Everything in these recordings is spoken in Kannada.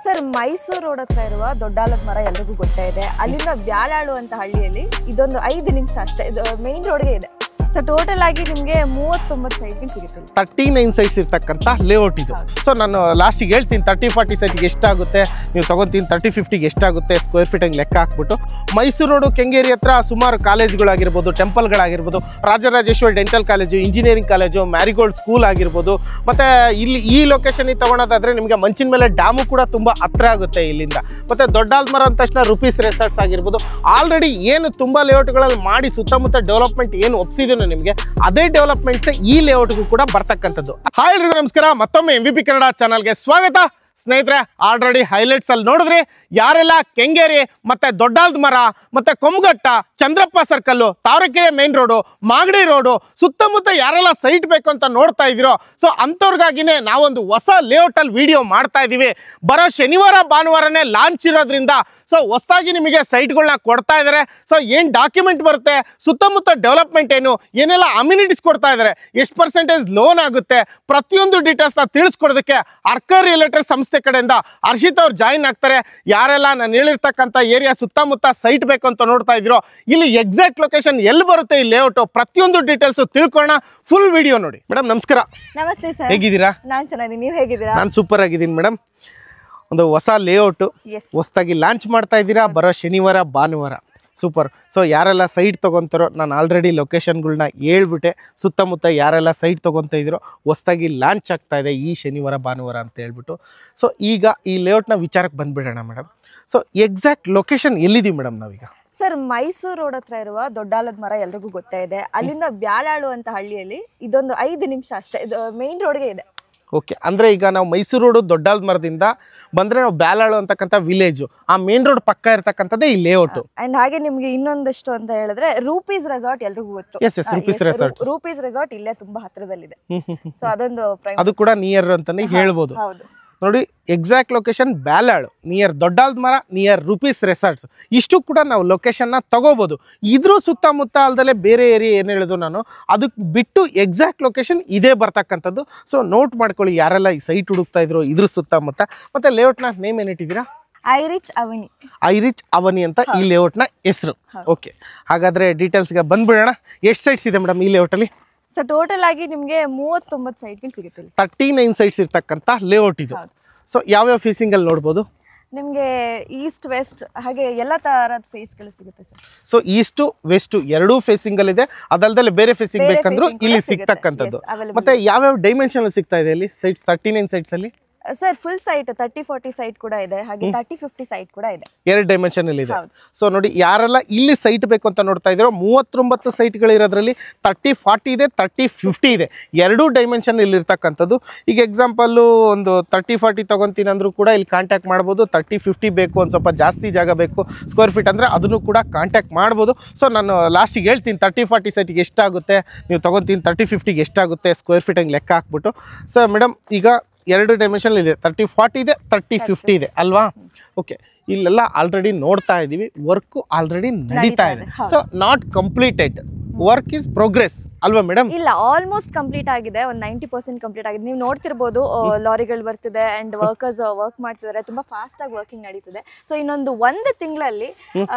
ಸರ್ ಮೈಸೂರು ರೋಡ್ ಹತ್ರ ಇರುವ ದೊಡ್ಡಾಲದ ಮರ ಎಲ್ರಿಗೂ ಗೊತ್ತೇ ಇದೆ. ಅಲ್ಲಿಂದ ಬ್ಯಾಲಾಳು ಅಂತ ಹಳ್ಳಿಯಲ್ಲಿ ಇದೊಂದು 5 ನಿಮಿಷ ಅಷ್ಟೇ, ಇದು ಮೇನ್ ರೋಡ್ಗೆ ಇದೆ. ಸೊ ಟೋಟಲ್ ಆಗಿ ನಿಮಗೆ 39 ಸೈಟ್ಗಳು ಸಿಗುತ್ತೆ. 39 ಸೈಟ್ಸ್ ಇರ್ತಕ್ಕಂಥ ಲೇಔಟ್ ಇದು. ಸೊ ನಾನು ಲಾಸ್ಟಿಗೆ ಹೇಳ್ತೀನಿ 30-40 ಸೈಟ್ಗೆ ಎಷ್ಟಾಗುತ್ತೆ, ನೀವು ತಗೊಂತೀನಿ 30-50ಗೆ ಎಷ್ಟಾಗುತ್ತೆ ಸ್ಕ್ವೇರ್ ಫೀಟ್ ಹಂಗೆ ಲೆಕ್ಕ ಹಾಕ್ಬಿಟ್ಟು. ಮೈಸೂರು ರೋಡು ಕೆಂಗೇರಿ ಹತ್ರ ಸುಮಾರು ಕಾಲೇಜ್ಗಳಾಗಿರ್ಬೋದು, ಟೆಂಪಲ್ಗಳಾಗಿರ್ಬೋದು, Rajarajeshwari dental college, engineering college, marigold school ಆಗಿರ್ಬೋದು. ಮತ್ತು ಇಲ್ಲಿ ಈ ಲೊಕೇಶನಿಗೆ ತೊಗೊಳೋದಾದರೆ ನಿಮಗೆ ಮಂಚಿನ ಮೇಲೆ ಡ್ಯಾಮು ಕೂಡ ತುಂಬ ಹತ್ರ ಆಗುತ್ತೆ ಇಲ್ಲಿಂದ. ಮತ್ತು ದೊಡ್ಡಾದ ಮರ ಅಂದ ತಕ್ಷಣ ರೂಪೀಸ್ ರೆಸಾರ್ಟ್ಸ್ ಆಗಿರ್ಬೋದು, ಆಲ್ರೆಡಿ ಏನು ತುಂಬ ಲೇಔಟ್ಗಳಲ್ಲಿ ಮಾಡಿ ಸುತ್ತಮುತ್ತ ಡೆವಲಪ್ಮೆಂಟ್ ಏನು ಒಪ್ಸಿದ್ರು ನಿಮಗೆ, ಅದೇ ಡೆವಲಪ್ಮೆಂಟ್ಸ್ ಈ ಲೇಔಟ್ಗೂ ಕೂಡ ಬರ್ತಕ್ಕಂಥದ್ದು. ಹಾಯ್ ಎಲ್ರಿಗೂ ನಮಸ್ಕಾರ, ಮತ್ತೊಮ್ಮೆ MVP ಕನ್ನಡ ಚಾನಲ್ಗೆ ಸ್ವಾಗತ. ಸ್ನೇಹಿತರೆ, ಆಲ್ರೆಡಿ ಹೈಲೈಟ್ಸ್ ಅಲ್ಲಿ ನೋಡಿದ್ರಿ ಯಾರೆಲ್ಲ ಕೆಂಗೇರಿ ಮತ್ತೆ ದೊಡ್ಡಾಲ್ದ ಮರ ಮತ್ತೆ Kombaghatta, Chandrappa circle, Tavarekere main road, Magadi road ಸುತ್ತಮುತ್ತ ಯಾರೆಲ್ಲ ಸೈಟ್ ಬೇಕು ಅಂತ ನೋಡ್ತಾ ಇದ್ದೀರೋ, ಸೊ ಅಂಥವ್ರಿಗಾಗಿನೇ ನಾವೊಂದು ಹೊಸ ಲೇಔಟ್ ಅಲ್ಲಿ ವಿಡಿಯೋ ಮಾಡ್ತಾ ಇದ್ದೀವಿ. ಬರೋ ಶನಿವಾರ ಭಾನುವಾರನೇ ಲಾಂಚ್ ಇರೋದ್ರಿಂದ ಸೊ ಹೊಸದಾಗಿ ನಿಮಗೆ ಸೈಟ್ಗಳನ್ನ ಕೊಡ್ತಾ ಇದ್ದಾರೆ. ಸೊ ಏನು ಡಾಕ್ಯುಮೆಂಟ್ ಬರುತ್ತೆ, ಸುತ್ತಮುತ್ತ ಡೆವಲಪ್ಮೆಂಟ್ ಏನು, ಏನೆಲ್ಲ ಅಮ್ಯುನಿಟೀಸ್ ಕೊಡ್ತಾ ಇದ್ದಾರೆ, ಎಷ್ಟು ಪರ್ಸೆಂಟೇಜ್ ಲೋನ್ ಆಗುತ್ತೆ, ಪ್ರತಿಯೊಂದು ಡೀಟೇಲ್ಸ್ನ ತಿಳಿಸ್ಕೊಡೋದಕ್ಕೆ ಅರ್ಕ ರಿಯಲ್ಟರ್ ಸಂಸ್ಥೆ ಕಡೆಯಿಂದ ಹರ್ಷಿತ್ ಅವ್ರು ಜಾಯಿನ್ ಆಗ್ತಾರೆ. ಯಾರೆಲ್ಲ ನಾನು ಹೇಳಿರ್ತಕ್ಕಂಥ ಏರಿಯಾ ಸುತ್ತಮುತ್ತ ಸೈಟ್ ಬೇಕು ಅಂತ ನೋಡ್ತಾ ಇದ್ದೀರೋ, ಇಲ್ಲಿ ಎಕ್ಸಾಕ್ಟ್ ಲೊಕೇಶನ್ ಎಲ್ಲಿ ಬರುತ್ತೆ ಈ ಲೇಔಟ್, ಪ್ರತಿಯೊಂದು ಡೀಟೇಲ್ಸ್ ತಿಳ್ಕೊಳ್ಳೋಣ. ಫುಲ್ ವಿಡಿಯೋ ನೋಡಿ. ಮೇಡಮ್ ನಮಸ್ಕಾರ. ನಮಸ್ತೆ ಸರ್, ಹೇಗಿದ್ದೀರಾ? ನಾನು ಚೆನ್ನಾಗಿದ್ದೀನಿ, ನೀವು ಹೇಗಿದ್ದೀರಾ? ನಾನು ಸೂಪರ್ ಆಗಿದ್ದೀನಿ ಮೇಡಮ್. ಒಂದು ಹೊಸ ಲೇಔಟು ಹೊಸದಾಗಿ ಲಾಂಚ್ ಮಾಡ್ತಾ ಇದ್ದೀರಾ ಬರೋ ಶನಿವಾರ ಭಾನುವಾರ. ಸೂಪರ್. ಸೊ ಯಾರೆಲ್ಲ ಸೈಟ್ ತೊಗೊತಾರೋ, ನಾನು ಆಲ್ರೆಡಿ ಲೊಕೇಶನ್ಗಳನ್ನ ಹೇಳ್ಬಿಟ್ಟೆ. ಸುತ್ತಮುತ್ತ ಯಾರೆಲ್ಲ ಸೈಟ್ ತೊಗೊತಾ ಇದ್ದೀರೋ, ಹೊಸದಾಗಿ ಲಾಂಚ್ ಆಗ್ತಾ ಇದೆ ಈ ಶನಿವಾರ ಭಾನುವಾರ ಅಂತ ಹೇಳ್ಬಿಟ್ಟು. ಸೊ ಈಗ ಈ ಲೇಔಟ್ನ ವಿಚಾರಕ್ಕೆ ಬಂದುಬಿಡೋಣ ಮೇಡಮ್. ಸೊ ಎಕ್ಸಾಕ್ಟ್ ಲೊಕೇಶನ್ ಎಲ್ಲಿದ್ದೀವಿ ಮೇಡಮ್ ನಾವೀಗ? ಸರ್ ಮೈಸೂರು ರೋಡ್ ಹತ್ರ ಇರುವ ದೊಡ್ಡಾಲದ ಮರ ಎಲ್ರಿಗೂ ಗೊತ್ತೇ ಇದೆ. ಅಲ್ಲಿಂದ ಬ್ಯಾಲಾಳು ಅಂತ ಹಳ್ಳಿಯಲ್ಲಿ ಇದೊಂದು 5 ನಿಮಿಷ ಅಷ್ಟೇ, ಇದು ಮೇನ್ ರೋಡ್ಗೆ ಇದೆ. ಓಕೆ, ಅಂದರೆ ಈಗ ನಾವು ಮೈಸೂರು ರೋಡು ದೊಡ್ಡಾಲ್ದ ಮರದಿಂದ ಬಂದರೆ ನಾವು ಬ್ಯಾಲಾಳು ಅಂತಕ್ಕಂಥ ವಿಲೇಜು, ಆ ಮೇನ್ ರೋಡ್ ಪಕ್ಕ ಇರ್ತಕ್ಕಂಥದ್ದೇ ಈ ಲೇಔಟು. ಅಂಡ್ ಹಾಗೆ ನಿಮ್ಗೆ ಇನ್ನೊಂದಷ್ಟು ಅಂತ ಹೇಳಿದ್ರೆ ರೂಪೀಸ್ ರೆಸಾರ್ಟ್ ಎಲ್ರಿಗೂ ಗೊತ್ತು. ರೂಪೀಸ್ ರೆಸಾರ್ಟ್ ಇಲ್ಲೇ ತುಂಬಾ ಹತ್ರದಲ್ಲಿದೆ. ಸೊ ಅದೊಂದು ಅದು ಕೂಡ ನಿಯರ್ ಅಂತಾನೆ ಹೇಳ್ಬೋದು. ಹೌದು ನೋಡಿ, ಎಕ್ಸಾಕ್ಟ್ ಲೊಕೇಶನ್ ಬ್ಯಾಲಾಳು, ನಿಯರ್ ದೊಡ್ಡಾಲ್ದ ಮರ, ನಿಯರ್ ರೂಪೀಸ್ ರೆಸಾರ್ಟ್ಸ್. ಇಷ್ಟು ಕೂಡ ನಾವು ಲೊಕೇಶನ್ನ ತಗೋಬೋದು. ಇದ್ರ ಸುತ್ತಮುತ್ತ ಅಲ್ದಲ್ಲೇ ಬೇರೆ ಏರಿಯಾ ಏನು ಹೇಳಿದ್ರು ನಾನು, ಅದಕ್ಕೆ ಬಿಟ್ಟು ಎಕ್ಸಾಕ್ಟ್ ಲೊಕೇಶನ್ ಇದೇ ಬರ್ತಕ್ಕಂಥದ್ದು. ಸೊ ನೋಟ್ ಮಾಡ್ಕೊಳ್ಳಿ ಯಾರೆಲ್ಲ ಈ ಸೈಟ್ ಹುಡುಕ್ತಾ ಇದ್ರು ಇದ್ರ ಸುತ್ತಮುತ್ತ. ಮತ್ತೆ ಲೇಔಟ್ನ ನೇಮ್ ಏನಿಟ್ಟಿದ್ದೀರಾ? ಐರಿಚ್ ಅವನಿ. ಐರಿಚ್ ಅವನಿ ಅಂತ ಈ ಲೇಔಟ್ನ ಹೆಸರು. ಓಕೆ, ಹಾಗಾದರೆ ಡೀಟೇಲ್ಸ್ಗೆ ಬಂದ್ಬಿಡೋಣ. ಎಷ್ಟು ಸೈಟ್ಸ್ ಇದೆ ಮೇಡಮ್ ಈ ಲೇಔಟಲ್ಲಿ? ಸೊ ಟೋಟಲ್ ಆಗಿ ನಿಮಗೆ 39 ಸೈಟ್ಗಳು ಸಿಗುತ್ತೆ. 39 ಸೈಟ್ಸ್ ಇರ್ತಕ್ಕಂಥ ಲೇಔಟ್ ಇದು. ಸೊ ಯಾವ್ಯಾವ ಫೇಸಿಂಗ್ ಅಲ್ಲಿ ನೋಡ್ಬೋದು? ನಿಮಗೆ ಈಸ್ಟ್ ವೆಸ್ಟ್ ಹಾಗೆ ಎಲ್ಲ ತರದ ಫೇಸ್ಗಳು ಸಿಗುತ್ತೆ ಸರ್. ಸೊ ಈಸ್ಟು ವೆಸ್ಟು ಎರಡೂ ಫೇಸಿಂಗ್ ಅಲ್ಲಿ ಇದೆ. ಅದಲ್ದಲ್ಲೇ ಬೇರೆ ಫೇಸಿಂಗ್ ಬೇಕಂದ್ರೂ ಇಲ್ಲಿ ಸಿಗ್ತಕ್ಕಂಥದ್ದು. ಮತ್ತೆ ಯಾವ್ಯಾವ ಡೈಮೆನ್ಷನ್ ಅಲ್ಲಿ ಸಿಗ್ತಾ ಇದೆ ಇಲ್ಲಿ ಸೈಟ್ಸ್ 39 ಸೈಟ್ಸ್ ಅಲ್ಲಿ? ಸರ್ ಫುಲ್ ಸೈಟ್ 30-40 ಸೈಟ್ ಕೂಡ ಇದೆ, ಹಾಗೆ 30-50 ಸೈಟ್ ಕೂಡ ಇದೆ. 2 ಡೈಮೆನ್ಷನ್ ಅಲ್ಲಿ ಇದೆ. ಸೊ ನೋಡಿ, ಯಾರೆಲ್ಲ ಇಲ್ಲಿ ಸೈಟ್ ಬೇಕು ಅಂತ ನೋಡ್ತಾ ಇದ್ದೀರೋ, 39 ಸೈಟ್ಗಳು ಇರೋದ್ರಲ್ಲಿ 30-40 ಇದೆ, 30-50 ಇದೆ. 2 ಡೈಮೆನ್ಷನ್ ಇಲ್ಲಿ ಇರ್ತಕ್ಕಂಥದ್ದು. ಈಗ ಎಕ್ಸಾಂಪಲ್ಲು ಒಂದು 30-40 ತಗೊಂತೀನಿ ಅಂದ್ರೂ ಕೂಡ ಇಲ್ಲಿ ಕಾಂಟ್ಯಾಕ್ಟ್ ಮಾಡ್ಬೋದು. 30-50 ಬೇಕು, ಒಂದು ಸ್ವಲ್ಪ ಜಾಸ್ತಿ ಜಾಗ ಬೇಕು ಸ್ಕ್ವೇರ್ ಫೀಟ್ ಅಂದರೆ ಅದನ್ನು ಕೂಡ ಕಾಂಟ್ಯಾಕ್ಟ್ ಮಾಡ್ಬೋದು. ಸೊ ನಾನು ಲಾಸ್ಟಿಗೆ ಹೇಳ್ತೀನಿ 30-40 ಸೈಟಿಗೆ ಎಷ್ಟಾಗುತ್ತೆ, ನೀವು ತಗೊಂತೀನಿ 30-50ಗೆ ಎಷ್ಟಾಗುತ್ತೆ ಸ್ಕ್ವೇರ್ ಫೀಟ್ ಹಂಗೆ ಲೆಕ್ಕ ಹಾಕ್ಬಿಟ್ಟು. ಸೊ ಮೇಡಮ್, ಈಗ 2 ಡೈಮೆನ್ಷನ್ ಇದೆ, 30-40 ಇದೆ, 30-50 ಇದೆ ಅಲ್ವಾ? ಓಕೆ, ಇಲ್ಲೆಲ್ಲ ಆಲ್ರೆಡಿ ನೋಡ್ತಾ ಇದ್ದೀವಿ, ವರ್ಕ್ ಆಲ್ರೆಡಿ ನಡೀತಾ ಇದೆ. So not completed, work is progress ಅಲ್ವಾ ಮೇಡಮ್? ಇಲ್ಲ, ಆಲ್ಮೋಸ್ಟ್ ಕಂಪ್ಲೀಟ್ ಆಗಿದೆ, ಒಂದು 90% ಕಂಪ್ಲೀಟ್ ಆಗಿದೆ. ನೀವು ನೋಡ್ತಿರ್ಬೋದು ಲಾರಿಗಳು ಬರ್ತಿದೆ ಅಂಡ್ ವರ್ಕರ್ಸ್ ವರ್ಕ್ ಮಾಡ್ತಿದ್ದಾರೆ, ತುಂಬಾ ಫಾಸ್ಟ್ ಆಗಿ ವರ್ಕಿಂಗ್ ನಡೀತಿದೆ. ಸೊ ಇನ್ನೊಂದು 1 ತಿಂಗಳಲ್ಲಿ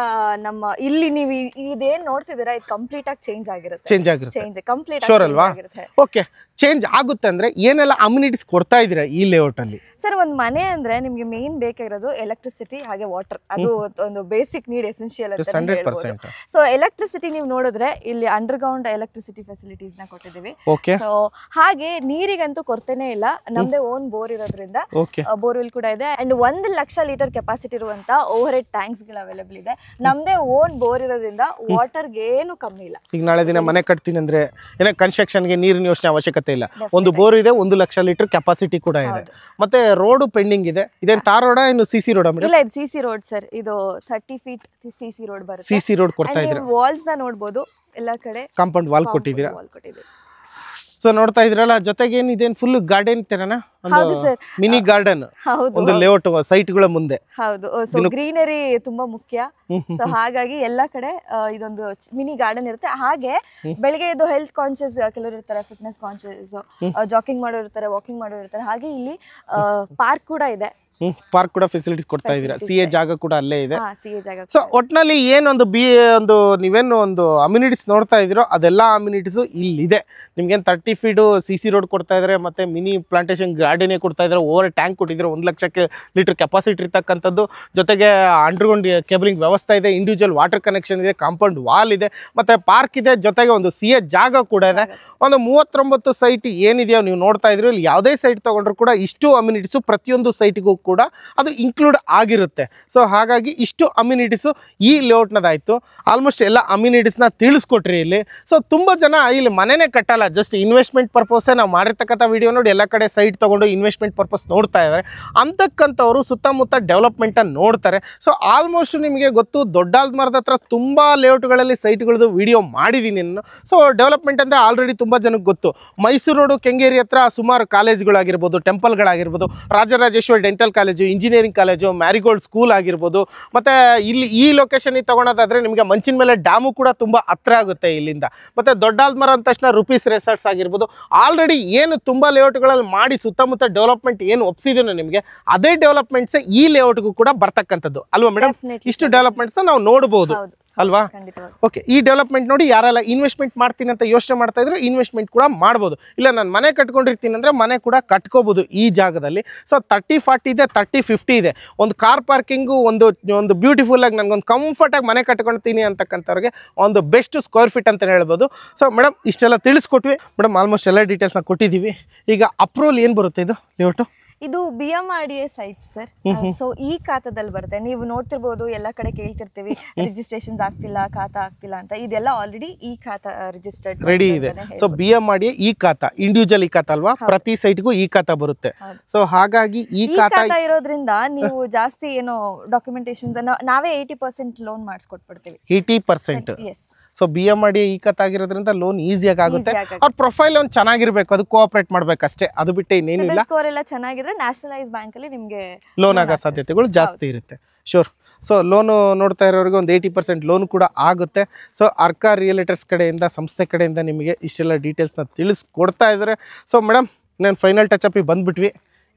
ನಮ್ಮ ಇಲ್ಲಿ ನೀವು ಇದೇನ್ ನೋಡ್ತಿದ್ದೀರಾ ಇದು ಕಂಪ್ಲೀಟ್ ಆಗಿ ಚೇಂಜ್ ಆಗಿರುತ್ತೆ. ಕಂಪ್ಲೀಟ್ ಅಲ್ವಾ? ಓಕೆ, ಚೇಂಜ್ ಆಗುತ್ತೆ ಅಂದ್ರೆ ಏನೆಲ್ಲ ಅಮ್ಯುನಿಟೀಸ್ ಕೊಡ್ತಾ ಇದ್ದೀರಾ ಈ ಲೇಔಟ್ ಅಲ್ಲಿ? ಸರ್ ಒಂದು ಮನೆ ಅಂದ್ರೆ ನಿಮ್ಗೆ ಮೇನ್ ಬೇಕಾಗಿರೋದು ಎಲೆಕ್ಟ್ರಿಸಿಟಿ ಹಾಗೆ ವಾಟರ್. ಅದು ಒಂದು ಬೇಸಿಕ್ ನೀಡ್, ಎಸೆನ್ಷಿಯಲ್ ಅಂತ ಹೇಳ್ಬೋದು. ಸೊ ಎಲೆಕ್ಟ್ರಿಸಿಟಿ ನೀವು ನೋಡಿದ್ರೆ ಇಲ್ಲಿ ಅಂಡರ್ ಗ್ರೌಂಡ್ ಎಲೆಕ್ಟ್ರಿಸಿಟಿ ಫೆಸಿಲಿಟೀಸ್ ನ ಕೊಟ್ಟಿದ್ದೀವಿ. ಸೊ ಹಾಗೆ ನೀರಿಗಂತೂ ಕೊರತೆನೇ ಇಲ್ಲ, ನಮ್ದೇ ಓನ್ ಬೋರ್ ಇರೋದ್ರಿಂದ ಬೋರ್ವೆಲ್ ಕೂಡ ಇದೆ. ಅಂಡ್ 1 ಲಕ್ಷ ಲೀಟರ್ ಕೆಪಾಸಿಟಿ ಇರುವಂತ ಓವರ್ ಹೆಡ್ ಟ್ಯಾಂಕ್ಸ್ ಗಳು ಅವೈಲೇಬಲ್ ಇದೆ. ನಮ್ದೇ ಓನ್ ಬೋರ್ ಇರೋದ್ರಿಂದ ವಾಟರ್ಗೆ ಏನು ಕಮ್ಮಿ ಇಲ್ಲ. ಈಗ ನಾಳೆ ದಿನ ಮನೆ ಕಟ್ತೀನಿ ಅಂದ್ರೆ ಏನೋ ಕನ್ಸ್ಟ್ರಕ್ಷನ್ಗೆ ನೀರಿನ ಯೋಚನೆ ಅವಶ್ಯಕತೆ ಇಲ್ಲ. ಒಂದು ಬೋರ್ ಇದೆ, 1 ಲಕ್ಷ ಲೀಟರ್ ಕೆಪಾಸಿಟಿ ಕೂಡ ಇದೆ. ಮತ್ತೆ ರೋಡ್ ಪೆಂಡಿಂಗ್ ಇದೆ. ಇದೇನು ತಾರ್ ರೋಡ, ಇನ್ನು ಸಿಸಿ ರೋಡ್? ಇಲ್ಲ, ಇದು ಸಿಸಿ ರೋಡ್ ಸರ್. ಇದು 30 ಫೀಟ್ ಸಿಸಿ ರೋಡ್ ಬರುತ್ತೆ. ಸಿಸಿ ರೋಡ್ ಕೊಡ್ತಾ ಇದ್ದೀರಾ? ವಾಲ್ಸ್ ನ ನೋಡಬಹುದು, ಎಲ್ಲ ಕಡೆ ಕಾಂಪೌಂಡ್ ವಾಲ್ ಕೊಟ್ಟಿದ್ದೀರಾ. ಸೊ ನೋಡ್ತಾ ಇದ್ರಲ್ಲ, ಜೊತೆಗೆ ಏನಿದೆ ಫುಲ್ ಗಾರ್ಡನ್ ತರನಾ, ಮಿನಿ ಗಾರ್ಡನ್ ಒಂದು ಲೇಔಟ್ ಸೈಟ್ಗಳ ಮುಂದೆ. ಹೌದು, ಸೊ ಗ್ರೀನರಿ ತುಂಬಾ ಮುಖ್ಯ. ಸೊ ಹಾಗಾಗಿ ಎಲ್ಲ ಕಡೆ ಇದೊಂದು ಮಿನಿ ಗಾರ್ಡನ್ ಇರುತ್ತೆ. ಹಾಗೆ ಬೆಳಿಗ್ಗೆ ಇದು ಹೆಲ್ತ್ ಕಾನ್ಶಿಯಸ್ ಕೆಲವರು ಇರ್ತಾರೆ, ಫಿಟ್ನೆಸ್ ಕಾನ್ಶಿಯಸ್, ಜಾಕಿಂಗ್ ಮಾಡೋರು ಇರ್ತಾರೆ, ವಾಕಿಂಗ್ ಮಾಡೋರು ಇರ್ತಾರೆ. ಹಾಗೆ ಇಲ್ಲಿ ಪಾರ್ಕ್ ಕೂಡ ಇದೆ. ಪಾರ್ಕ್ ಕೂಡ ಫೆಸಿಲಿಟೀಸ್ ಕೊಡ್ತಾ ಇದ್ದೀರಾ, CA ಜಾಗ ಕೂಡ ಅಲ್ಲೇ ಇದೆ. CA ಜಾಗ. ಸೊ ಒಟ್ನಲ್ಲಿ ಏನೊಂದು ನೀವೇನು ಒಂದು ಅಮ್ಯುನಿಟೀಸ್ ನೋಡ್ತಾ ಇದ್ದೀರೋ ಅದೆಲ್ಲ ಅಮ್ಯುನಿಟೀಸು ಇಲ್ಲಿದೆ. ನಿಮ್ಗೇನು 30 ಫೀಟ್ CC ರೋಡ್ ಕೊಡ್ತಾ ಇದ್ದಾರೆ, ಮತ್ತೆ ಮಿನಿ ಪ್ಲಾಂಟೇಶನ್ ಗಾರ್ಡನೇ ಕೊಡ್ತಾ ಇದ್ದಾರೆ, ಓವರ್ ಟ್ಯಾಂಕ್ ಕೊಟ್ಟಿದ್ದಾರೆ, 1 ಲಕ್ಷ ಲೀಟರ್ ಕೆಪಾಸಿಟಿ ಇರ್ತಕ್ಕಂಥದ್ದು, ಜೊತೆಗೆ ಅಂಡರ್ಗ್ರೌಂಡ್ ಕೇಬಲಿಂಗ್ ವ್ಯವಸ್ಥೆ ಇದೆ, ಇಂಡಿವಿಜುವಲ್ ವಾಟರ್ ಕನೆಕ್ಷನ್ ಇದೆ, ಕಾಂಪೌಂಡ್ ವಾಲ್ ಇದೆ, ಮತ್ತೆ ಪಾರ್ಕ್ ಇದೆ, ಜೊತೆಗೆ ಒಂದು CA ಜಾಗ ಕೂಡ ಇದೆ. ಒಂದು 39 ಸೈಟ್ ಏನಿದೆಯೋ ನೀವು ನೋಡ್ತಾ ಇದ್ರಿ, ಇಲ್ಲಿ ಯಾವುದೇ ಸೈಟ್ ತಗೊಂಡ್ರು ಕೂಡ ಇಷ್ಟು ಅಮ್ಯುನಿಟೀಸು ಪ್ರತಿಯೊಂದು ಸೈಟ್ಗೂ ಕೂಡ ಅದು ಇನ್ಕ್ಲೂಡ್ ಆಗಿರುತ್ತೆ. ಸೊ ಹಾಗಾಗಿ ಇಷ್ಟು ಅಮ್ಯುನಿಟೀಸು ಈ ಲೇಔಟ್ನದಾಯಿತು. ಆಲ್ಮೋಸ್ಟ್ ಎಲ್ಲ ಅಮ್ಯುನಿಟೀಸ್ನ ತಿಳಿಸ್ಕೊಟ್ರಿ ಇಲ್ಲಿ. ಸೊ ತುಂಬ ಜನ ಇಲ್ಲಿ ಮನೆನೇ ಕಟ್ಟಲ್ಲ, ಜಸ್ಟ್ ಇನ್ವೆಸ್ಟ್ಮೆಂಟ್ ಪರ್ಪಸ್ಸೇ ನಾವು ಮಾಡಿರ್ತಕ್ಕಂಥ ವಿಡಿಯೋ ನೋಡಿ ಎಲ್ಲ ಕಡೆ ಸೈಟ್ ತೊಗೊಂಡು ಇನ್ವೆಸ್ಟ್ಮೆಂಟ್ ಪರ್ಪಸ್ ನೋಡ್ತಾ ಇದ್ದಾರೆ. ಅಂತಕ್ಕಂಥವ್ರು ಸುತ್ತಮುತ್ತ ಡೆವಲಪ್ಮೆಂಟನ್ನು ನೋಡ್ತಾರೆ. ಸೊ ಆಲ್ಮೋಸ್ಟ್ ನಿಮಗೆ ಗೊತ್ತು, ದೊಡ್ಡಾಲ್ಮರದ ಹತ್ರ ತುಂಬ ಲೇಔಟ್ಗಳಲ್ಲಿ ಸೈಟ್ಗಳದ್ದು ವಿಡಿಯೋ ಮಾಡಿದ್ದೀನಿ ನಾನು. ಸೊ ಡೆವಲಪ್ಮೆಂಟ್ ಅಂದರೆ ಆಲ್ರೆಡಿ ತುಂಬ ಜನಕ್ಕೆ ಗೊತ್ತು. ಮೈಸೂರು ರೋಡು ಕೆಂಗೇರಿ ಹತ್ರ ಸುಮಾರು ಕಾಲೇಜ್ಗಳಾಗಿರ್ಬೋದು, ಟೆಂಪಲ್ಗಳಾಗಿರ್ಬೋದು, Rajarajeshwari dental college, engineering college, marigold school ಆಗಿರ್ಬೋದು, ಮತ್ತು ಇಲ್ಲಿ ಈ ಲೊಕೇಶನಿಗೆ ತಗೊಳೋದಾದರೆ ನಿಮಗೆ ಮಂಚಿನ ಮೇಲೆ ಡ್ಯಾಮು ಕೂಡ ತುಂಬ ಹತ್ರ ಆಗುತ್ತೆ ಇಲ್ಲಿಂದ. ಮತ್ತು ದೊಡ್ಡಾಲ್ಮರ ಅಂದ ತಕ್ಷಣ ರೂಪೀಸ್ ರೆಸಾರ್ಟ್ಸ್ ಆಗಿರ್ಬೋದು, ಆಲ್ರೆಡಿ ಏನು ತುಂಬ ಲೇಔಟ್ಗಳಲ್ಲಿ ಮಾಡಿ ಸುತ್ತಮುತ್ತ ಡೆವಲಪ್ಮೆಂಟ್ ಏನು ಒಪ್ಸಿದೀನೋ ನಿಮಗೆ, ಅದೇ ಡೆವಲಪ್ಮೆಂಟ್ಸೇ ಈ ಲೇಔಟ್ಗೂ ಕೂಡ ಬರ್ತಕ್ಕಂಥದ್ದು ಅಲ್ವಾ ಮೇಡಮ್? ಇಷ್ಟು ಡೆವಲಪ್ಮೆಂಟ್ಸ್ನ ನಾವು ನೋಡ್ಬೋದು ಅಲ್ವಾ? ಓಕೆ, ಈ ಡೆವಲಪ್ಮೆಂಟ್ ನೋಡಿ ಯಾರೆಲ್ಲ ಇನ್ವೆಸ್ಟ್ಮೆಂಟ್ ಮಾಡ್ತೀನಿ ಅಂತ ಯೋಚನೆ ಮಾಡ್ತಾ ಇದ್ರೆ ಇನ್ವೆಸ್ಟ್ಮೆಂಟ್ ಕೂಡ ಮಾಡ್ಬೋದು. ಇಲ್ಲ ನಾನು ಮನೆ ಕಟ್ಕೊಂಡಿರ್ತೀನಿ ಅಂದರೆ ಮನೆ ಕೂಡ ಕಟ್ಕೋಬೋದು ಈ ಜಾಗದಲ್ಲಿ. ಸೊ 30-40 ಇದೆ, 30-50 ಇದೆ. ಒಂದು ಕಾರ್ ಪಾರ್ಕಿಂಗು, ಒಂದು ಬ್ಯೂಟಿಫುಲ್ ಆಗಿ ನನಗೊಂದು ಕಂಫರ್ಟಾಗಿ ಮನೆ ಕಟ್ಕೊಳ್ತೀನಿ ಅಂತಕ್ಕಂಥವ್ರಿಗೆ ಒಂದು ಬೆಸ್ಟ್ ಸ್ಕ್ವೇರ್ ಫೀಟ್ ಅಂತ ಹೇಳ್ಬೋದು. ಸೊ ಮೇಡಮ್ ಇಷ್ಟೆಲ್ಲ ತಿಳಿಸ್ಕೊಟ್ವಿ ಮೇಡಮ್, ಆಲ್ಮೋಸ್ಟ್ ಎಲ್ಲ ಡೀಟೇಲ್ಸ್ನ ಕೊಟ್ಟಿದ್ದೀವಿ. ಈಗ ಅಪ್ರೂವಲ್ ಏನು ಬರುತ್ತೆ ಇದು ಲೇಔಟು? ಇದು BMRDA ಸೈಟ್ಸ್ ಸರ್. ಸೊ ಈ ಖಾತಾದಲ್ಲಿ ಬರುತ್ತೆ. ನೀವು ನೋಡ್ತಿರ್ಬೋದು, ಎಲ್ಲ ಕಡೆ ಕೇಳ್ತಿರ್ತೀವಿ ರಿಜಿಸ್ಟ್ರೇಷನ್ಸ್ ಆಗ್ತಿಲ್ಲ, ಖಾತಾ ಆಗ್ತಿಲ್ಲ ಅಂತ. ಇದೆಲ್ಲ ಆಲ್ರೆಡಿ ಈ ಖಾತಾ ರಿಜಿಸ್ಟರ್ಡ್ ರೆಡಿ ಇದೆ. ಸೊ BMRDA ಈ ಖಾತಾ ಇಂಡಿವಿಜುವಲ್ ಈ ಖಾತಾ ಅಲ್ವಾ? ಪ್ರತಿ ಸೈಟ್ಗೂ ಈ ಖಾತಾ ಬರುತ್ತೆ. ಸೊ ಹಾಗಾಗಿ ಈ ಖಾತಾ ಇರೋದ್ರಿಂದ ನೀವು ಜಾಸ್ತಿ ಏನೋ ಡಾಕ್ಯುಮೆಂಟೇಶನ್ಸ್ ನಾವೇ 80% ಲೋನ್ ಮಾಡಿಸ್ಕೊಟ್ಬಿಡ್ತೀವಿ. 80%. ಸೊ BMRDA ಈ ಖಾತಾ ಆಗಿರೋದ್ರಿಂದ ಲೋನ್ ಈಸಿಯಾಗಿ ಆಗುತ್ತೆ. ಅವ್ರ ಪ್ರೊಫೈಲ್ ಒಂದು ಚೆನ್ನಾಗಿರ್ಬೇಕು, ಅದು ಕೋಆಪರೇಟ್ ಮಾಡ್ಬೇಕಷ್ಟೇ, ಅದು ಬಿಟ್ಟು ಇನ್ನೇನಿಲ್ಲ. ಸ್ಕೋರ್ ಎಲ್ಲ ಚೆನ್ನಾಗಿದ್ರೆ ನ್ಯಾಷನಲೈಸ್ ಬ್ಯಾಂಕ್ ಅಲ್ಲಿ ನಿಮಗೆ ಲೋನ್ ಆಗೋ ಸಾಧ್ಯತೆಗಳು ಜಾಸ್ತಿ ಇರುತ್ತೆ. ಶೋರ್. ಸೊ ಲೋನು ನೋಡ್ತಾ ಇರೋರಿಗೆ ಒಂದು 80% ಲೋನ್ ಕೂಡ ಆಗುತ್ತೆ. ಸೊ ಅರ್ಕಾ ರಿಯಲೇಟರ್ಸ್ ಕಡೆಯಿಂದ, ಸಂಸ್ಥೆ ಕಡೆಯಿಂದ ನಿಮಗೆ ಇಷ್ಟೆಲ್ಲ ಡೀಟೇಲ್ಸ್ನ ತಿಳಿಸ್ಕೊಡ್ತಾ ಇದ್ದಾರೆ. ಸೊ ಮೇಡಮ್, ನಾನು ಫೈನಲ್ ಟಚ್ ಅಪ್ಪಿಗೆ ಬಂದುಬಿಟ್ವಿ.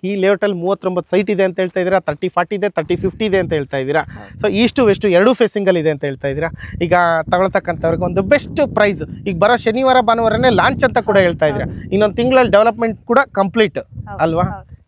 ಈ ಲೇಔಟಲ್ಲಿ 39 ಸೈಟ್ ಇದೆ ಅಂತ ಹೇಳ್ತಾ ಇದ್ದೀರಾ, 30-40 ಇದೆ, 30-50 ಇದೆ ಅಂತ ಹೇಳ್ತಾ ಇದ್ದೀರಾ. ಸೊ ಈಸ್ಟು ವೆಸ್ಟು 2 ಫೇಸಿಂಗಲ್ಲಿ ಇದೆ ಅಂತ ಹೇಳ್ತಾ ಇದ್ದೀರಾ. ಈಗ ತಗೊಳ್ತಕ್ಕಂಥವ್ರಿಗೆ ಒಂದು ಬೆಸ್ಟ್ ಪ್ರೈಸ್, ಈಗ ಬರೋ ಶನಿವಾರ ಭಾನುವಾರನೇ ಲಾಂಚ್ ಅಂತ ಕೂಡ ಹೇಳ್ತಾ ಇದ್ದೀರಾ. ಇನ್ನೊಂದು ತಿಂಗಳಲ್ಲಿ ಡೆವಲಪ್ಮೆಂಟ್ ಕೂಡ ಕಂಪ್ಲೀಟ್ ಅಲ್ವಾ?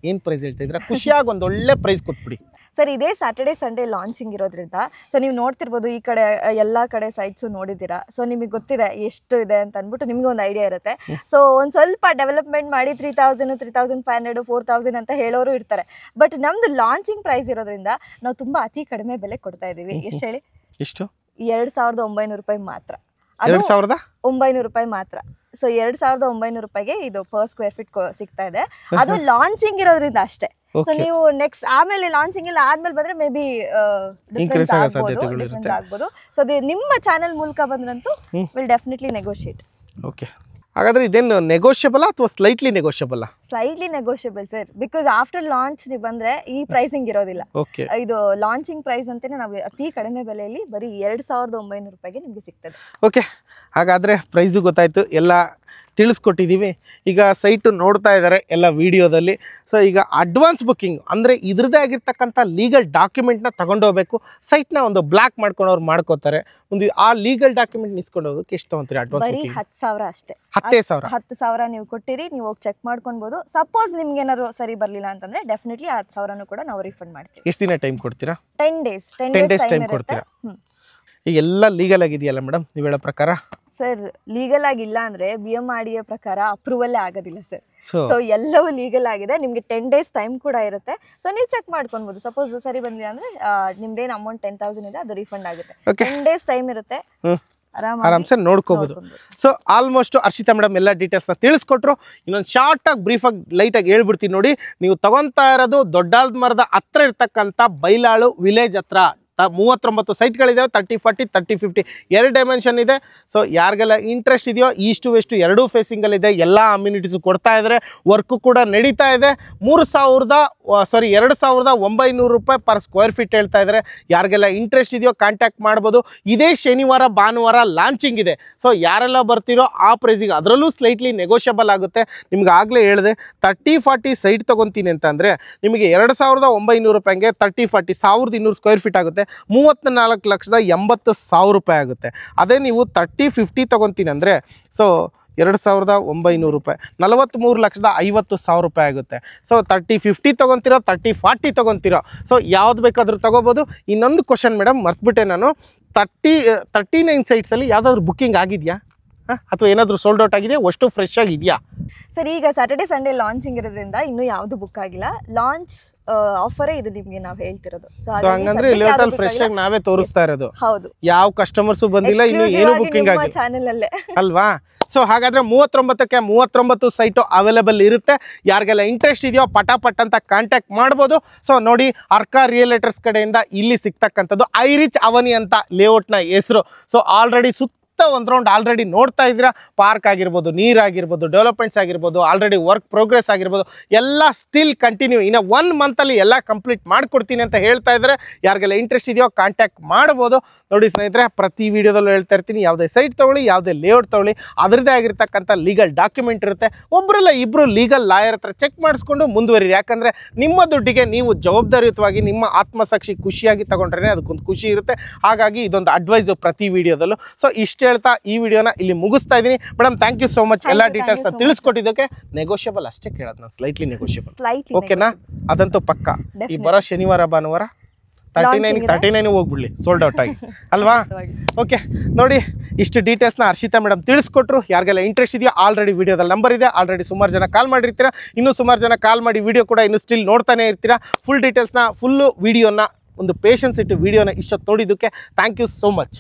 ಏನು ಪ್ರೈಸ್ ಹೇಳ್ತಾ ಇದ್ದೀರಾ? ಖುಷಿಯಾಗಿ ಒಂದು ಒಳ್ಳೆ ಪ್ರೈಸ್ ಕೊಟ್ಬಿಡಿ ಸರ್. ಇದೇ ಸ್ಯಾಟರ್ಡೇ ಸಂಡೇ ಲಾಂಚಿಂಗ್ ಇರೋದ್ರಿಂದ ಸೊ ನೀವು ನೋಡ್ತಿರ್ಬೋದು, ಈ ಕಡೆ ಎಲ್ಲ ಕಡೆ ಸೈಟ್ಸು ನೋಡಿದ್ದೀರಾ. ಸೊ ನಿಮಗೆ ಗೊತ್ತಿದೆ ಎಷ್ಟು ಇದೆ ಅಂತ ಅಂದ್ಬಿಟ್ಟು ನಿಮ್ಗೆ ಒಂದು ಐಡಿಯಾ ಇರುತ್ತೆ. ಸೊ ಒಂದು ಸ್ವಲ್ಪ ಡೆವಲಪ್ಮೆಂಟ್ ಮಾಡಿ 3000, 3500, 4000 ಅಂತ ಹೇಳೋರು ಇರ್ತಾರೆ. ಬಟ್ ನಮ್ದು ಲಾಂಚಿಂಗ್ ಪ್ರೈಸ್ ಇರೋದ್ರಿಂದ ನಾವು ತುಂಬ ಅತಿ ಕಡಿಮೆ ಬೆಲೆ ಕೊಡ್ತಾ ಇದ್ದೀವಿ. ಎಷ್ಟು ಹೇಳಿ? ಎಷ್ಟು? 2900 ರೂಪಾಯಿ ಮಾತ್ರ. 2900 ರೂಪಾಯಿ ಮಾತ್ರ. ಸೊ 2900 ರೂಪಾಯಿಗೆ ಇದು ಪರ್ ಸ್ಕ್ವೇರ್ ಫೀಟ್ ಸಿಗ್ತಾ ಇದೆ. ಅದು ಲಾಂಚಿಂಗ್ ಇರೋದ್ರಿಂದ ಅಷ್ಟೇ. ಸೊ ನೀವು ನೆಕ್ಸ್ಟ್ ಆಮೇಲೆ ಲಾಂಚಿಂಗ್ ಎಲ್ಲ ಆದ್ಮೇಲೆ ಬಂದ್ರೆ ಮೇ ಬಿ ಡಿಫ್ರೆನ್ಸ್ ಆಗ್ಬೋದು. ಸೊ ನಿಮ್ಮ ಚಾನೆಲ್ ಮೂಲಕ ಬಂದ್ರಂತೂ ವಿಲ್ ಡೆಫಿನೆಟ್ಲಿ ನೆಗೋಷಿಯೇಟ್. ಓಕೆ, ಹಾಗಾದ್ರೆ ಇದೇನು ನೆಗೋಷಿಯಬಲ್ ಅಥವಾ slightly negotiable? Slightly negotiable sir, because after launch ನೀವು ಬಂದ್ರೆ ಈ ಪ್ರೈಸಿಂಗ್ ಇರೋದಿಲ್ಲ. ಇದು ಲಾಂಚಿಂಗ್ ಪ್ರೈಸ್ ಅಂತಾನೆ ನಾವು ಅತಿ ಕಡಿಮೆ ಬೆಲೆಯಲ್ಲಿ ಬರೀ 2900 ರೂಪಾಯಿಗೆ ನಿಮಗೆ ಸಿಗ್ತದೆ. ಓಕೆ, ಹಾಗಾದ್ರೆ ಪ್ರೈಸು ಗೊತ್ತಾಯ್ತು, ಎಲ್ಲ ತಿಳಿಸ್ಕೊಟ್ಟಿದ್ದೀವಿ. ಈಗ ಸೈಟು ನೋಡ್ತಾ ಇದ್ದಾರೆ ಎಲ್ಲ ವಿಡಿಯೋದಲ್ಲಿ. ಸೊ ಈಗ ಅಡ್ವಾನ್ಸ್ ಬುಕ್ಕಿಂಗ್ ಅಂದರೆ ಇದ್ರದ್ದೇ ಆಗಿರ್ತಕ್ಕಂಥ ಲೀಗಲ್ ಡಾಕ್ಯುಮೆಂಟ್ನ ತಗೊಂಡೋಗ್ಬೇಕು. ಸೈಟ್ನ ಒಂದು ಬ್ಲಾಕ್ ಮಾಡ್ಕೊಂಡವ್ರು ಮಾಡ್ಕೋತಾರೆ. ಒಂದು ಆ ಲೀಗಲ್ ಡಾಕ್ಯುಮೆಂಟ್ ನಿಸ್ಕೊಂಡು ಹೋಗೋದಕ್ಕೆ ಎಷ್ಟು ತಗೊಂತೀರಿ ಅಡ್ವಾನ್ಸ್? ಬರೀ 10,000 ಅಷ್ಟೇ. 10,000 ನೀವು ಕೊಟ್ಟಿರಿ, ನೀವು ಹೋಗಿ ಚೆಕ್ ಮಾಡ್ಕೊಳ್ಬೋದು. ಸಪೋಸ್ ನಿಮ್ಗೆ ಏನಾದ್ರು ಸರಿ ಬರಲಿಲ್ಲ ಅಂತಂದ್ರೆ ಡೆಫಿನೆಟ್ಲಿ 10,000 ಕೂಡ ನಾವು ರಿಫಂಡ್ ಮಾಡ್ತೀವಿ. ಎಷ್ಟು ದಿನ ಟೈಮ್ ಕೊಡ್ತೀರಾ? 10 ಡೇಸ್ ಟೈಮ್ ಕೊಡ್ತೀರಾ. ಈಗ ಎಲ್ಲ ಲೀಗಲ್ ಆಗಿದೆಯಲ್ಲ ಮೇಡಮ್ ನೀವು ಹೇಳೋ ಪ್ರಕಾರ? ಸರ್ ಲೀಗಲ್ ಆಗಿಲ್ಲ ಅಂದ್ರೆ BMRDA ಪ್ರಕಾರ ಅಪ್ರೂವಲ್ ಆಗೋದಿಲ್ಲ ಸರ್. ಸೊ ಎಲ್ಲವೂ ಲೀಗಲ್ ಆಗಿದೆ. ನಿಮ್ಗೆ 10 ಡೇಸ್ ಟೈಮ್ ಕೂಡ ಇರುತ್ತೆ. ಸೊ ನೀವು ಚೆಕ್ ಮಾಡ್ಕೊಳ್ಬಹುದು. ಸಪೋಸ್ ಸರಿ ಬಂದಿಲ್ಲ ಅಂದ್ರೆ ನಿಮ್ದೇನು ಅಮೌಂಟ್ 10,000 ಇದೆ ಅದು ರಿಫಂಡ್ ಆಗುತ್ತೆ. 10 ಡೇಸ್ ಟೈಮ್ ಇರುತ್ತೆ, ಆರಾಮ್ಸೆ ನೋಡ್ಕೋಬಹುದು. ಸೊ ಆಲ್ಮೋಸ್ಟ್ ಹರ್ಷಿತಾ ಮೇಡಮ್ ಎಲ್ಲ ಡೀಟೇಲ್ಸ್ನ ತಿಳಿಸ್ಕೊಟ್ರು. ಇನ್ನೊಂದು ಶಾರ್ಟಾಗಿ ಬ್ರೀಫಾಗಿ ಲೈಟಾಗಿ ಹೇಳ್ಬಿಡ್ತೀನಿ ನೋಡಿ. ನೀವು ತಗೊತಾ ಇರೋದು ದೊಡ್ಡಾಲ್ಮರದ ಹತ್ರ ಇರ್ತಕ್ಕಂಥ ಬೈಲಾಳು ವಿಲೇಜ್ ಹತ್ರ 39 ಸೈಟ್ಗಳಿದ್ದಾವೆ, 30-40, 30-50 ಎರಡು ಡೈಮೆನ್ಷನ್ ಇದೆ. ಸೊ ಯಾರಿಗೆಲ್ಲ ಇಂಟ್ರೆಸ್ಟ್ ಇದೆಯೋ ಈಸ್ಟ್ ಟು ವೆಸ್ಟ್ ಎರಡೂ ಫೇಸಿಂಗಲ್ಲಿದೆ, ಎಲ್ಲ ಅಮ್ಯುನಿಟೀಸು ಕೊಡ್ತಾ ಇದ್ದಾರೆ, ವರ್ಕು ಕೂಡ ನಡೀತಾ ಇದೆ. 2,900 ರೂಪಾಯಿ ಪರ್ ಸ್ಕ್ವೇರ್ ಫೀಟ್ ಹೇಳ್ತಾ ಇದ್ದಾರೆ. ಯಾರಿಗೆಲ್ಲ ಇಂಟ್ರೆಸ್ಟ್ ಇದೆಯೋ ಕಾಂಟ್ಯಾಕ್ಟ್ ಮಾಡ್ಬೋದು. ಇದೇ ಶನಿವಾರ ಭಾನುವಾರ ಲಾಂಚಿಂಗ್ ಇದೆ. ಸೊ ಯಾರೆಲ್ಲ ಬರ್ತಿರೋ ಆ ಪ್ರೈಸಿಗೆ ಅದರಲ್ಲೂ ಸ್ಲೈಟ್ಲಿ ನೆಗೋಷಿಯಬಲ್ ಆಗುತ್ತೆ. ನಿಮ್ಗೆ ಆಗಲೇ ಹೇಳಿದೆ 30-40 ಸೈಟ್ ತೊಗೊತೀನಿ ಅಂತಂದರೆ ನಿಮಗೆ 2,900 ರೂಪಾಯಿಗೆ 30-40 1,200 ಸ್ಕ್ವೇರ್ ಫೀಟ್ ಆಗುತ್ತೆ, 34,80,000 ರೂಪಾಯಿ ಆಗುತ್ತೆ. ಅದೇ ನೀವು 30-50 ತೊಗೊತೀನಿ ಅಂದರೆ ಸೊ 2,900 ರೂಪಾಯಿ 43,50,000 ರೂಪಾಯಿ ಆಗುತ್ತೆ. ಸೊ 30-50 ತೊಗೊತಿರೋ, 30-40 ತೊಗೊತಿರೋ, ಸೊ ಯಾವ್ದು ಬೇಕಾದರೂ ತೊಗೋಬೋದು. ಇನ್ನೊಂದು ಕ್ವಶನ್ ಮೇಡಮ್ ಮರ್ತ್ಬಿಟ್ಟೆ ನಾನು, 39 ಸೈಟ್ಸಲ್ಲಿ ಯಾವುದಾದ್ರೂ ಬುಕ್ಕಿಂಗ್ ಆಗಿದೆಯಾ ಅಥವಾ ಏನಾದರೂ ಸೋಲ್ಡ್ ಔಟ್ ಆಗಿದೆಯಾ, ಅಷ್ಟು ಫ್ರೆಶ್ ಆಗಿದೆಯಾ? ಸರ್ ಈಗ ಸ್ಯಾಟರ್ಡೆ ಸಂಡೇ ಲಾಂಚಿಂಗ್ ಇರೋದ್ರಿಂದ ಇನ್ನೂ ಯಾವುದು ಬುಕ್ ಆಗಿಲ್ಲ. ಲಾಂಚ್ ಆಫರೇ ಇದು ನಿಮಗೆ ನಾವು ಹೇಳ್ತಿರೋದು. ಸೊ ಹಂಗಂದ್ರೆ ಲೇಟಲ್ ಫ್ರೆಶ್ ಆಗಿ ನಾವೇ ತೋರಿಸ್ತಾ ಇರೋದು. ಹೌದು, ಯಾವ ಕಸ್ಟಮರ್ಸು ಬಂದಿಲ್ಲ, ಇನ್ನು ಏನು ಬುಕ್ಕಿಂಗ್ ಆಗಿಲ್ಲ ಚಾನೆಲ್ ಅಲ್ಲೇ ಅಲ್ವಾ? ಸೊ ಹಾಗಾದ್ರೆ 39 ಸೈಟು ಅವೈಲೇಬಲ್ ಇರುತ್ತೆ. ಯಾರಿಗೆಲ್ಲ ಇಂಟ್ರೆಸ್ಟ್ ಇದೆಯೋ ಪಟಾಪಟ್ ಅಂತ ಕಾಂಟ್ಯಾಕ್ಟ್ ಮಾಡ್ಬೋದು. ಸೊ ನೋಡಿ, ಅರ್ಕಾ ರಿಯಲೇಟರ್ಸ್ ಕಡೆಯಿಂದ ಇಲ್ಲಿ ಸಿಗ್ತಕ್ಕಂಥದ್ದು ಐರಿಚ್ ಅವನಿ ಅಂತ ಲೇಔಟ್ನ ಹೆಸರು. ಸೊ ಆಲ್ರೆಡಿ ಒಂದು ರೌಂಡ್ ಆಲ್ರೆಡಿ ನೋಡ್ತಾ ಇದ್ದೀರಾ. ಪಾರ್ಕ್ ಆಗಿರ್ಬೋದು, ನೀರಾಗಿರ್ಬೋದು, ಡೆವಲಪ್ಮೆಂಟ್ಸ್ ಆಗಿರ್ಬೋದು, ಆಲ್ರೆಡಿ ವರ್ಕ್ ಪ್ರೋಗ್ರೆಸ್ ಆಗಿರ್ಬೋದು, ಎಲ್ಲ ಸ್ಟಿಲ್ ಕಂಟಿನ್ಯೂ. ಇನ್ನು 1 ಮಂತಲ್ಲಿ ಎಲ್ಲ ಕಂಪ್ಲೀಟ್ ಮಾಡಿಕೊಡ್ತೀನಿ ಅಂತ ಹೇಳ್ತಾ ಇದ್ದಾರೆ. ಯಾರಿಗೆಲ್ಲ ಇಂಟ್ರೆಸ್ಟ್ ಇದೆಯೋ ಕಾಂಟ್ಯಾಕ್ಟ್ ಮಾಡ್ಬೋದು. ನೋಡಿ ಸ್ನೇಹಿತರೆ, ಪ್ರತಿ ವಿಡಿಯೋದಲ್ಲೂ ಹೇಳ್ತಾ ಇರ್ತೀನಿ, ಯಾವುದೇ ಸೈಟ್ ತೊಗೊಳ್ಳಿ, ಯಾವುದೇ ಲೇಔಟ್ ತೊಗೊಳ್ಳಿ, ಅದರದ್ದೇ ಆಗಿರ್ತಕ್ಕಂಥ ಲೀಗಲ್ ಡಾಕ್ಯುಮೆಂಟ್ ಇರುತ್ತೆ. ಒಬ್ಬರಲ್ಲ ಇಬ್ಬರು ಲೀಗಲ್ ಲಾಯರ್ ಹತ್ರ ಚೆಕ್ ಮಾಡಿಸ್ಕೊಂಡು ಮುಂದುವರಿರಿ. ಯಾಕಂದರೆ ನಿಮ್ಮ ದುಡ್ಡಿಗೆ ನೀವು ಜವಾಬ್ದಾರಿಯುತವಾಗಿ ನಿಮ್ಮ ಆತ್ಮಸಾಕ್ಷಿ ಖುಷಿಯಾಗಿ ತಗೊಂಡ್ರೆ ಅದಕ್ಕೊಂದು ಖುಷಿ ಇರುತ್ತೆ. ಹಾಗಾಗಿ ಇದೊಂದು ಅಡ್ವೈಸು ಪ್ರತಿ ವಿಡಿಯೋದಲ್ಲೂ. ಸೊ ಇಷ್ಟು ಹೇಳ್ತಾ ಈ ವಿಡಿಯೋನ ಇಲ್ಲಿ ಮುಗಿಸ್ತಾ ಇದ್ದೀನಿ. Madam thank you so much. ಎಲ್ಲ ಡೀಟೇಲ್ಸ್ ತಿಳಿಸ್ಕೊಟ್ಟಿದ್ದಕ್ಕೆ. ನೆಗೋಷಿಯಬಲ್ ಅಷ್ಟೇ ಕೇಳೋದು ನಾನು, ಸ್ಲೈಟ್ಲಿ ನೆಗೋಷಿಯಬಲ್. ಓಕೆನಾ? ಅದಂತೂ ಪಕ್ಕ. ಈ ಬರೋ ಶನಿವಾರ ಭಾನುವಾರ 39 ಹೋಗ್ಬಿಡ್ಲಿ ಸೋಲ್ಡ್ ಔಟ್ ಆಗಿ ಅಲ್ವಾ? ಓಕೆ ನೋಡಿ, ಇಷ್ಟು ಡೀಟೇಲ್ಸ್ನ ಹರ್ಷಿತಾ ಮೇಡಮ್ ತಿಳಿಸ್ಕೊಟ್ರು. ಯಾರಿಗೆಲ್ಲ ಇಂಟ್ರೆಸ್ಟ್ ಇದೆಯೋ ಆಲ್ರೆಡಿ ವಿಡಿಯೋದಲ್ಲಿ ನಂಬರ್ ಇದೆ, ಆಲ್ರೆಡಿ ಸುಮಾರು ಜನ ಕಾಲ್ ಮಾಡಿರ್ತೀರಾ, ಇನ್ನೂ ಸುಮಾರು ಜನ ಕಾಲ್ ಮಾಡಿ ವಿಡಿಯೋ ಕೂಡ ಇನ್ನೂ ಸ್ಟಿಲ್ ನೋಡ್ತಾನೆ ಇರ್ತೀರಾ. ಫುಲ್ ಡೀಟೇಲ್ಸ್ನ ಫುಲ್ಲು ವಿಡಿಯೋನ ಒಂದು ಪೇಷನ್ಸ್ ಇಟ್ಟು ವಿಡಿಯೋನ ಇಷ್ಟೊತ್ತು ನೋಡಿದ್ದಕ್ಕೆ ಥ್ಯಾಂಕ್ ಯು ಸೋ ಮಚ್.